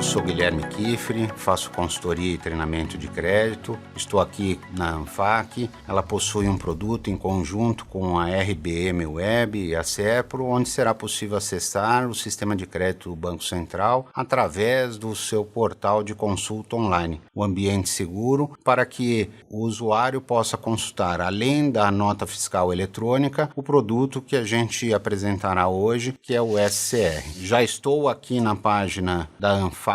eu sou Guilherme Kifri, faço consultoria e treinamento de crédito. Estou aqui na ANFAC. Ela possui um produto em conjunto com a RBM Web e a CEPRO, onde será possível acessar o sistema de crédito do Banco Central através do seu portal de consulta online, o ambiente seguro, para que o usuário possa consultar, além da nota fiscal eletrônica, o produto que a gente apresentará hoje, que é o SCR. Já estou aqui na página da ANFAC,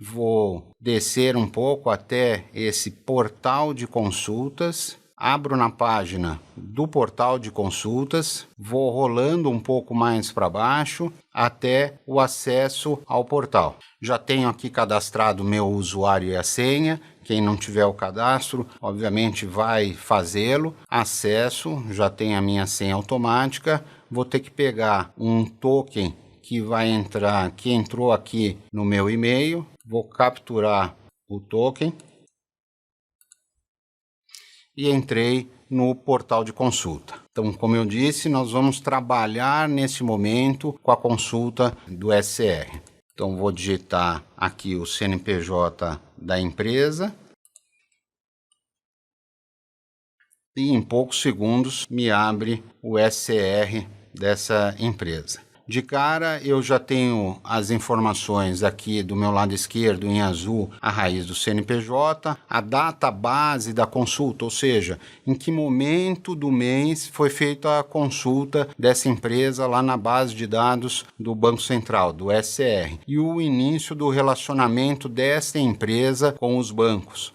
vou descer um pouco até esse portal de consultas, abro na página do portal de consultas, vou rolando um pouco mais para baixo até o acesso ao portal. Já tenho aqui cadastrado meu usuário e a senha. Quem não tiver o cadastro, obviamente vai fazê-lo. Acesso, já tem a minha senha automática. Vou ter que pegar um token que vai entrar, que entrou aqui no meu e-mail. Vou capturar o token e entrei no portal de consulta. Então, como eu disse, nós vamos trabalhar nesse momento com a consulta do SCR. Então, vou digitar aqui o CNPJ da empresa e em poucos segundos me abre o SCR dessa empresa. De cara, eu já tenho as informações aqui do meu lado esquerdo, em azul, a raiz do CNPJ, a data base da consulta, ou seja, em que momento do mês foi feita a consulta dessa empresa lá na base de dados do Banco Central, do SCR, e o início do relacionamento dessa empresa com os bancos,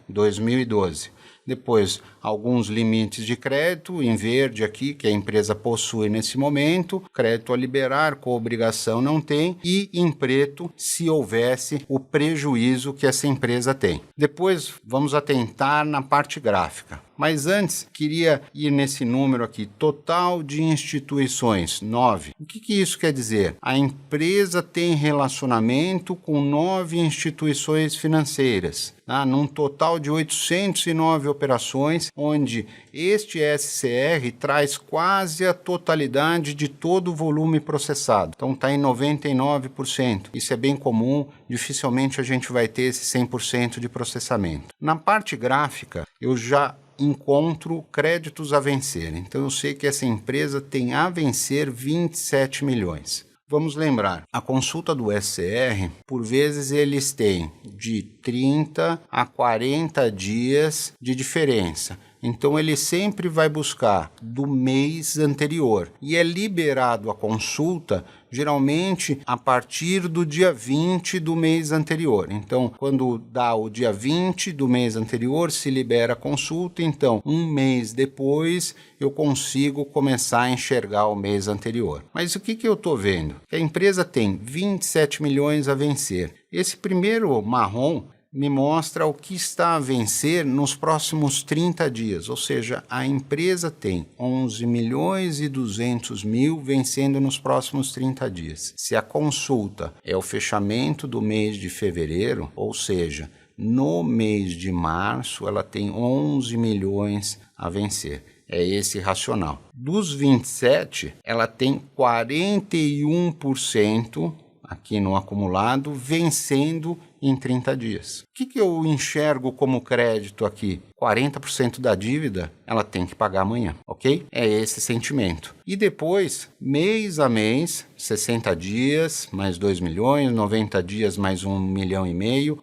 2012. Depois, alguns limites de crédito, em verde aqui, que a empresa possui nesse momento, crédito a liberar, com obrigação não tem, e em preto, se houvesse o prejuízo que essa empresa tem. Depois, vamos atentar na parte gráfica. Mas antes, queria ir nesse número aqui, total de instituições, 9. O que isso quer dizer? A empresa tem relacionamento com 9 instituições financeiras, num total de 809 operações, onde este SCR traz quase a totalidade de todo o volume processado. Então está em 99%. Isso é bem comum, dificilmente a gente vai ter esse 100% de processamento. Na parte gráfica, eu já encontro créditos a vencer. Então eu sei que essa empresa tem a vencer 27 milhões. Vamos lembrar, a consulta do SCR, por vezes eles têm de 30 a 40 dias de diferença. Então ele sempre vai buscar do mês anterior e é liberado a consulta geralmente a partir do dia 20 do mês anterior. Então, quando dá o dia 20 do mês anterior, se libera a consulta. Então, um mês depois, eu consigo começar a enxergar o mês anterior. Mas o que eu estou vendo? Que a empresa tem 27 milhões a vencer. Esse primeiro marrom me mostra o que está a vencer nos próximos 30 dias, ou seja, a empresa tem 11 milhões e 200 mil vencendo nos próximos 30 dias. Se a consulta é o fechamento do mês de fevereiro, ou seja, no mês de março ela tem 11 milhões a vencer. É esse racional. Dos 27, ela tem 41% aqui no acumulado vencendo em 30 dias. O que eu enxergo como crédito aqui? 40% da dívida ela tem que pagar amanhã, ok? É esse sentimento. E depois, mês a mês, 60 dias, mais 2 milhões, 90 dias, mais 1,5 milhão,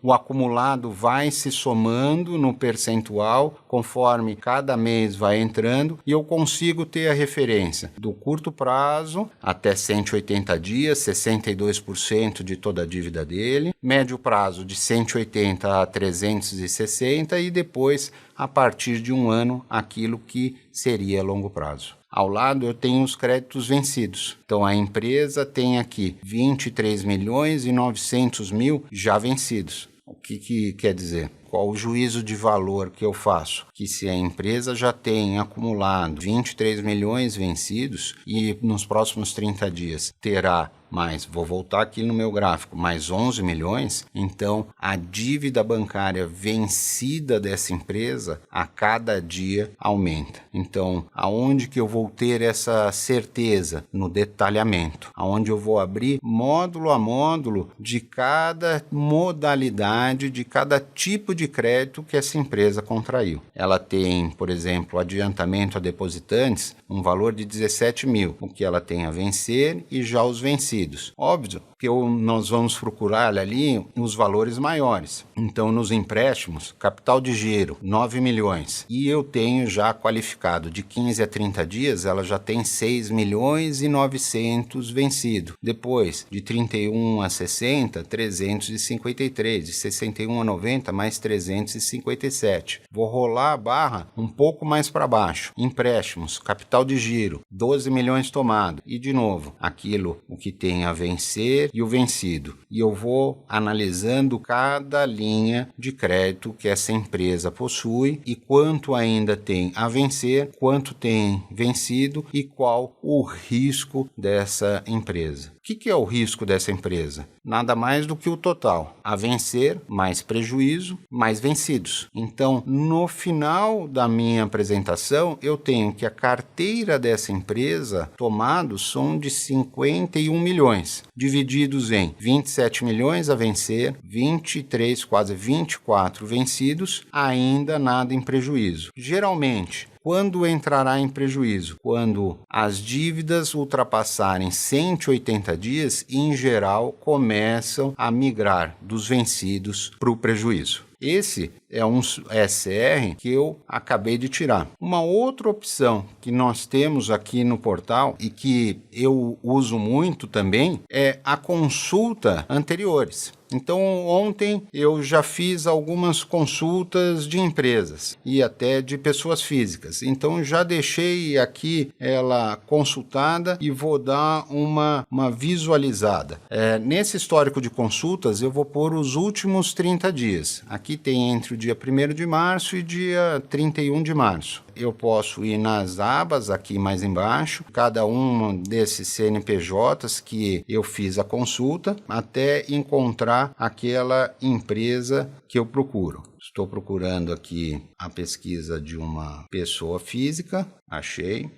o acumulado vai se somando no percentual, conforme cada mês vai entrando, e eu consigo ter a referência do curto prazo, até 180 dias, 62% de toda a dívida dele, médio prazo de 180 a 360 e depois, a partir de um ano, aquilo que seria longo prazo. Ao lado eu tenho os créditos vencidos. Então a empresa tem aqui 23 milhões e 900 mil já vencidos. O que quer dizer? qual o juízo de valor que eu faço? Que se a empresa já tem acumulado 23 milhões vencidos e nos próximos 30 dias terá mais, vou voltar aqui no meu gráfico, mais 11 milhões, então a dívida bancária vencida dessa empresa a cada dia aumenta. Então, aonde que eu vou ter essa certeza? No detalhamento, aonde eu vou abrir módulo a módulo de cada modalidade, de cada tipo de crédito que essa empresa contraiu. Ela tem, por exemplo, adiantamento a depositantes, um valor de 17 mil, o que ela tem a vencer e já os vencidos. Óbvio que nós vamos procurar ali os valores maiores. Então, nos empréstimos, capital de giro, 9 milhões. E eu tenho já qualificado de 15 a 30 dias, ela já tem 6 milhões e 900 vencido. Depois, de 31 a 60, 353. De 61 a 90, mais 357. Vou rolar a barra um pouco mais para baixo. Empréstimos, capital de giro, 12 milhões tomado. E, de novo, aquilo o que tem a vencer e o vencido. E eu vou analisando cada linha de crédito que essa empresa possui e quanto ainda tem a vencer, quanto tem vencido e qual o risco dessa empresa. O que é o risco dessa empresa? Nada mais do que o total. A vencer, mais prejuízo, mais vencidos. Então, no final da minha apresentação, eu tenho que a carteira dessa empresa tomados são de 51 milhões, divididos em 27 milhões a vencer, 23, quase 24 vencidos, ainda nada em prejuízo. Geralmente, quando entrará em prejuízo? Quando as dívidas ultrapassarem 180 dias e, em geral, começam a migrar dos vencidos para o prejuízo. Esse é um SR que eu acabei de tirar. Uma outra opção que nós temos aqui no portal e que eu uso muito também é a consulta anteriores. Então, ontem eu já fiz algumas consultas de empresas e até de pessoas físicas. Então, já deixei aqui ela consultada e vou dar uma visualizada. Nesse histórico de consultas, eu vou pôr os últimos 30 dias. Aqui tem entre o dia 1º de março e dia 31 de março. Eu posso ir nas abas aqui mais embaixo, cada um desses CNPJs que eu fiz a consulta, até encontrar aquela empresa que eu procuro. Estou procurando aqui a pesquisa de uma pessoa física, achei.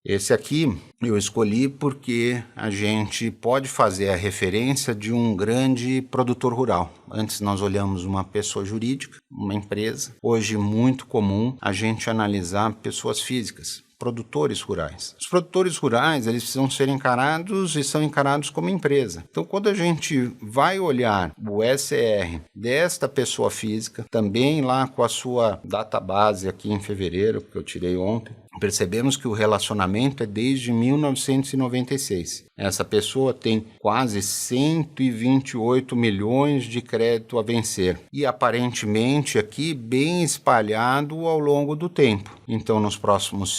Esse aqui eu escolhi porque a gente pode fazer a referência de um grande produtor rural. Antes nós olhamos uma pessoa jurídica, uma empresa. Hoje muito comum a gente analisar pessoas físicas, produtores rurais. Os produtores rurais, eles precisam ser encarados e são encarados como empresa. Então, quando a gente vai olhar o SR desta pessoa física, também lá com a sua database aqui em fevereiro, que eu tirei ontem, percebemos que o relacionamento é desde 1996. Essa pessoa tem quase 128 milhões de crédito a vencer e aparentemente aqui bem espalhado ao longo do tempo. Então, nos próximos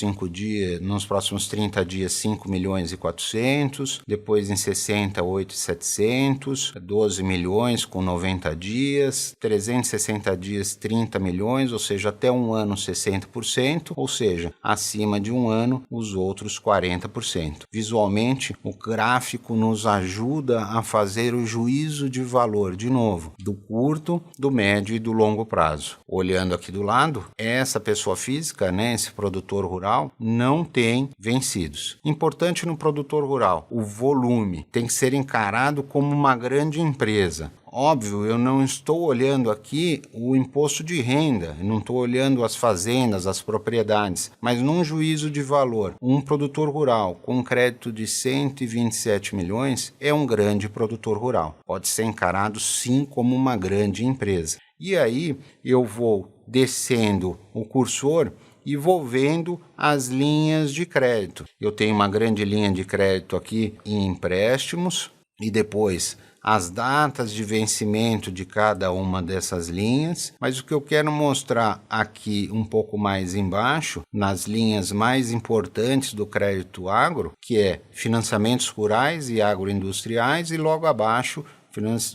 30 dias, 5 milhões e 400, depois em 60, 8,700, 12 milhões com 90 dias, 360 dias, 30 milhões, ou seja, até um ano 60%, ou seja, acima de um ano, os outros 40%. Visualmente, o gráfico nos ajuda a fazer o juízo de valor, de novo, do curto, do médio e do longo prazo. Olhando aqui do lado, essa pessoa física, esse produtor rural, não tem vencidos. Importante no produtor rural, o volume tem que ser encarado como uma grande empresa. Óbvio, eu não estou olhando aqui o imposto de renda, não estou olhando as fazendas, as propriedades, mas num juízo de valor, um produtor rural com crédito de 127 milhões é um grande produtor rural. Pode ser encarado sim como uma grande empresa. E aí eu vou descendo o cursor e vou vendo as linhas de crédito. Eu tenho uma grande linha de crédito aqui em empréstimos e depois as datas de vencimento de cada uma dessas linhas, mas o que eu quero mostrar aqui um pouco mais embaixo, nas linhas mais importantes do crédito agro, que é financiamentos rurais e agroindustriais, e logo abaixo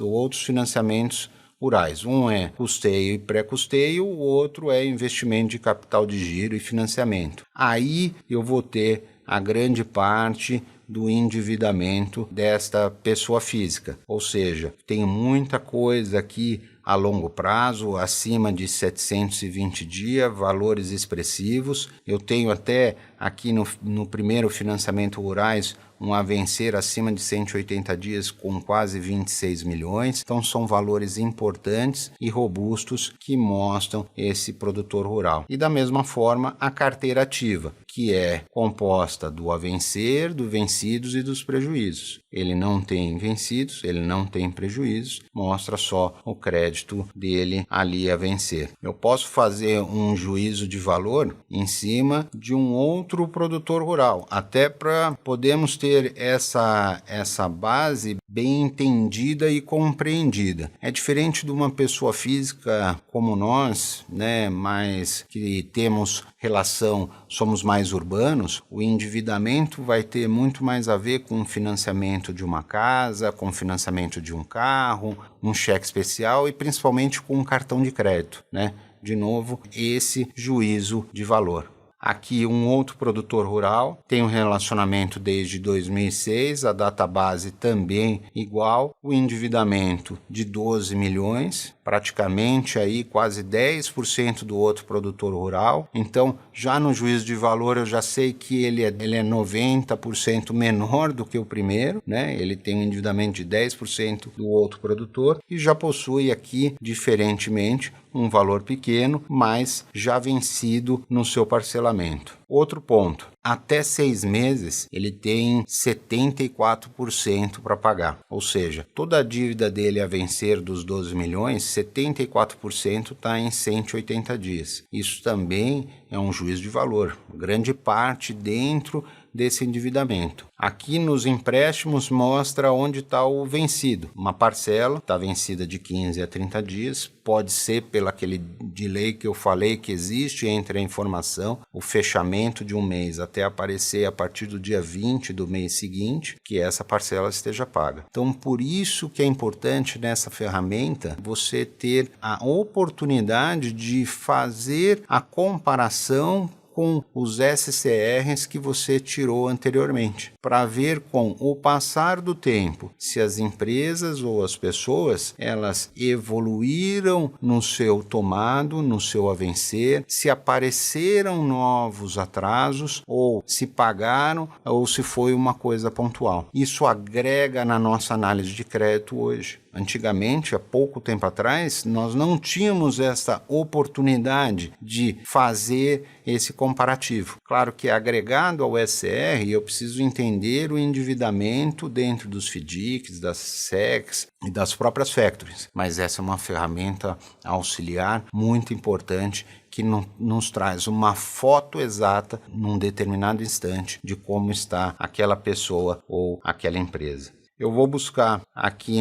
outros financiamentos rurais. Um é custeio e pré-custeio, o outro é investimento de capital de giro e financiamento. Aí eu vou ter a grande parte do endividamento desta pessoa física, ou seja, tem muita coisa aqui a longo prazo, acima de 720 dias, valores expressivos. Eu tenho até aqui no primeiro financiamento rurais um a vencer acima de 180 dias com quase 26 milhões. Então são valores importantes e robustos que mostram esse produtor rural. E da mesma forma a carteira ativa, que é composta do a vencer, do vencidos e dos prejuízos. Ele não tem vencidos, ele não tem prejuízos, mostra só o crédito dele ali a vencer. Eu posso fazer um juízo de valor em cima de um outro produtor rural, até para podermos ter essa base bem entendida e compreendida. É diferente de uma pessoa física como nós, né, mas que temos relação, somos mais urbanos, o endividamento vai ter muito mais a ver com o financiamento de uma casa, com o financiamento de um carro, um cheque especial e principalmente com um cartão de crédito, né? De novo, esse juízo de valor. Aqui um outro produtor rural, tem um relacionamento desde 2006, a data base também igual, o endividamento de 12 milhões, praticamente aí quase 10% do outro produtor rural. Então, já no juízo de valor eu já sei que ele é 90% menor do que o primeiro, né? Ele tem um endividamento de 10% do outro produtor e já possui aqui, diferentemente, um valor pequeno, mas já vencido no seu parcelamento. Outro ponto, até 6 meses ele tem 74% para pagar, ou seja, toda a dívida dele a vencer dos 12 milhões, 74% está em 180 dias. Isso também é um juízo de valor, grande parte dentro desse endividamento. Aqui nos empréstimos mostra onde está o vencido. Uma parcela está vencida de 15 a 30 dias, pode ser pelo aquele delay que eu falei que existe entre a informação, o fechamento de um mês até aparecer a partir do dia 20 do mês seguinte, que essa parcela esteja paga. Então, por isso que é importante nessa ferramenta você ter a oportunidade de fazer a comparação com os SCRs que você tirou anteriormente, para ver com o passar do tempo se as empresas ou as pessoas elas evoluíram no seu tomado, no seu a vencer, se apareceram novos atrasos ou se pagaram ou se foi uma coisa pontual. Isso agrega na nossa análise de crédito hoje. Antigamente, há pouco tempo atrás, nós não tínhamos essa oportunidade de fazer esse comparativo. Claro que agregado ao SCR, eu preciso entender o endividamento dentro dos FDICs, das SECs e das próprias factories. Mas essa é uma ferramenta auxiliar muito importante que nos traz uma foto exata num determinado instante de como está aquela pessoa ou aquela empresa. Eu vou buscar aqui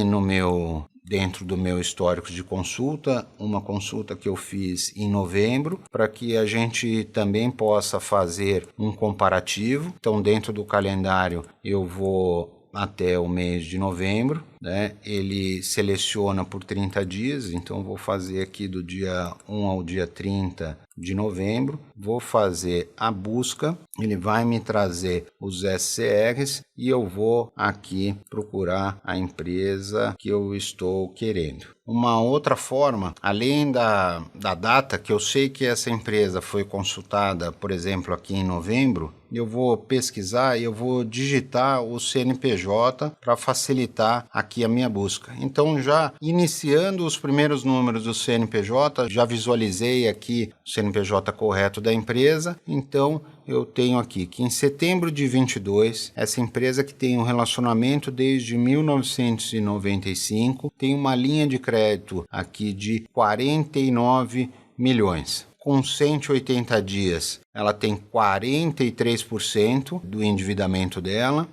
dentro do meu histórico de consulta, uma consulta que eu fiz em novembro, para que a gente também possa fazer um comparativo. Então, dentro do calendário, eu vou até o mês de novembro, né? Ele seleciona por 30 dias, então eu vou fazer aqui do dia 1 ao dia 30 de novembro, vou fazer a busca, ele vai me trazer os SCRs e eu vou aqui procurar a empresa que eu estou querendo. Uma outra forma, além da data, que eu sei que essa empresa foi consultada, por exemplo, aqui em novembro, eu vou pesquisar e eu vou digitar o CNPJ para facilitar aqui a minha busca. Então, já iniciando os primeiros números do CNPJ, já visualizei aqui o CNPJ correto da empresa, então eu tenho aqui que em setembro de 22, essa empresa que tem um relacionamento desde 1995, tem uma linha de crédito aqui de 49 milhões. Com 180 dias, ela tem 43% do endividamento dela.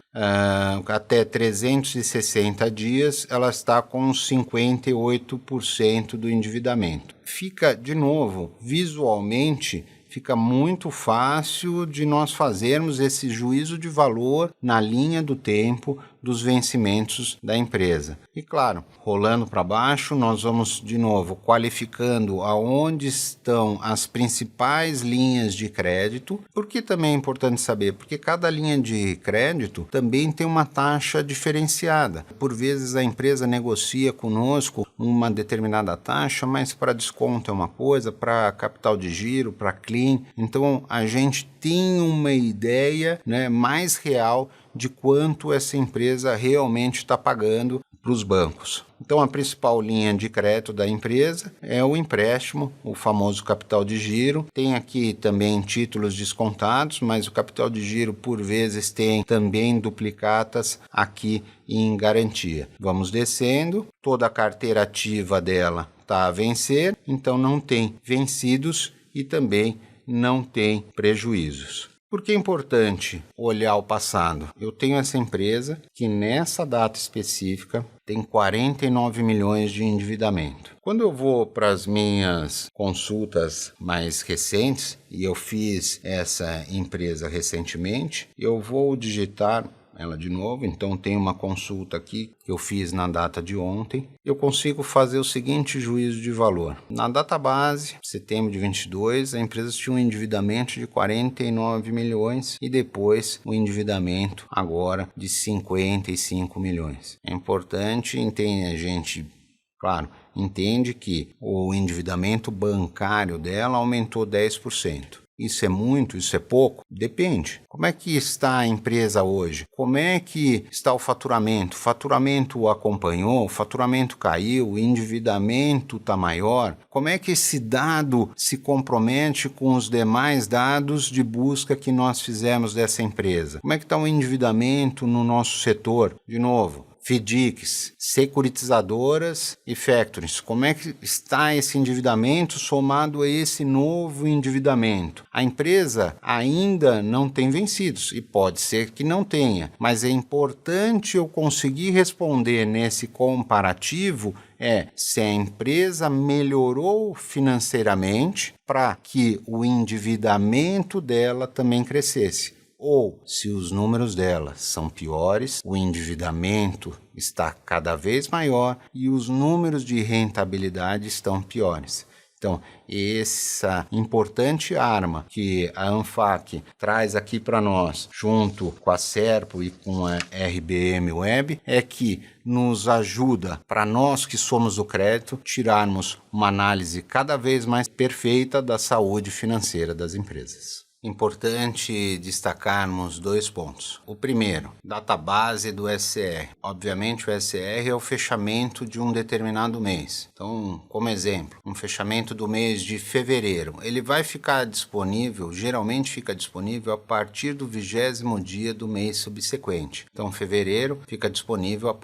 Até 360 dias, ela está com 58% do endividamento. Fica, de novo, visualmente, fica muito fácil de nós fazermos esse juízo de valor na linha do tempo dos vencimentos da empresa. E claro, rolando para baixo, nós vamos de novo qualificando aonde estão as principais linhas de crédito. Por que também é importante saber? Porque cada linha de crédito também tem uma taxa diferenciada. Por vezes a empresa negocia conosco uma determinada taxa, mas para desconto é uma coisa, para capital de giro, para clean. Então a gente tem uma ideia, né, mais real de quanto essa empresa realmente está pagando para os bancos. Então a principal linha de crédito da empresa é o empréstimo, o famoso capital de giro. Tem aqui também títulos descontados, mas o capital de giro por vezes tem também duplicatas aqui em garantia. Vamos descendo, toda a carteira ativa dela está a vencer, então não tem vencidos e também não tem prejuízos. Por que é importante olhar o passado? Eu tenho essa empresa que nessa data específica tem 49 milhões de endividamento. Quando eu vou para as minhas consultas mais recentes, e eu fiz essa empresa recentemente, eu vou digitar ela de novo, então tem uma consulta aqui que eu fiz na data de ontem. Eu consigo fazer o seguinte juízo de valor. Na data base, setembro de 22, a empresa tinha um endividamento de 49 milhões e depois o endividamento agora de 55 milhões. É importante entender, a gente, claro, entende que o endividamento bancário dela aumentou 10%. Isso é muito? Isso é pouco? Depende. Como é que está a empresa hoje? Como é que está o faturamento? O faturamento acompanhou? O faturamento caiu? O endividamento está maior? Como é que esse dado se compromete com os demais dados de busca que nós fizemos dessa empresa? Como é que está o endividamento no nosso setor? De novo, FDICs, securitizadoras e factorings. Como é que está esse endividamento somado a esse novo endividamento? A empresa ainda não tem vencidos e pode ser que não tenha, mas é importante eu conseguir responder nesse comparativo se a empresa melhorou financeiramente para que o endividamento dela também crescesse. Ou, se os números dela são piores, o endividamento está cada vez maior e os números de rentabilidade estão piores. Então, essa importante arma que a ANFAC traz aqui para nós, junto com a Serpo e com a RBM Web, é que nos ajuda, para nós que somos do crédito, tirarmos uma análise cada vez mais perfeita da saúde financeira das empresas. Importante destacarmos 2 pontos. O primeiro, database do SCR. Obviamente o SCR é o fechamento de um determinado mês. Então, como exemplo, um fechamento do mês de fevereiro. Ele vai ficar disponível, geralmente fica disponível a partir do 20º dia do mês subsequente. Então, fevereiro fica disponível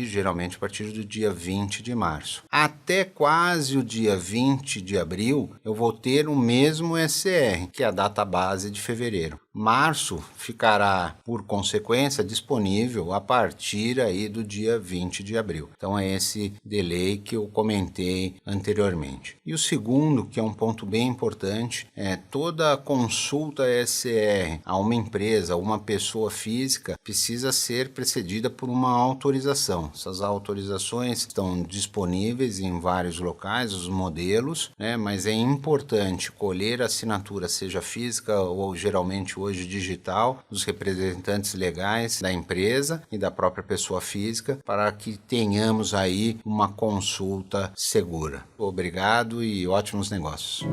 geralmente a partir do dia 20 de março. Até quase o dia 20 de abril, eu vou ter o mesmo SCR, que é a database de fevereiro. Março ficará, por consequência, disponível a partir aí do dia 20 de abril. Então é esse delay que eu comentei anteriormente. E o segundo, que é um ponto bem importante, é toda consulta SCR a uma empresa, a uma pessoa física, precisa ser precedida por uma autorização. Essas autorizações estão disponíveis em vários locais, os modelos, mas é importante colher a assinatura, seja física ou geralmente hoje digital, dos representantes legais da empresa e da própria pessoa física, para que tenhamos aí uma consulta segura. Obrigado e ótimos negócios.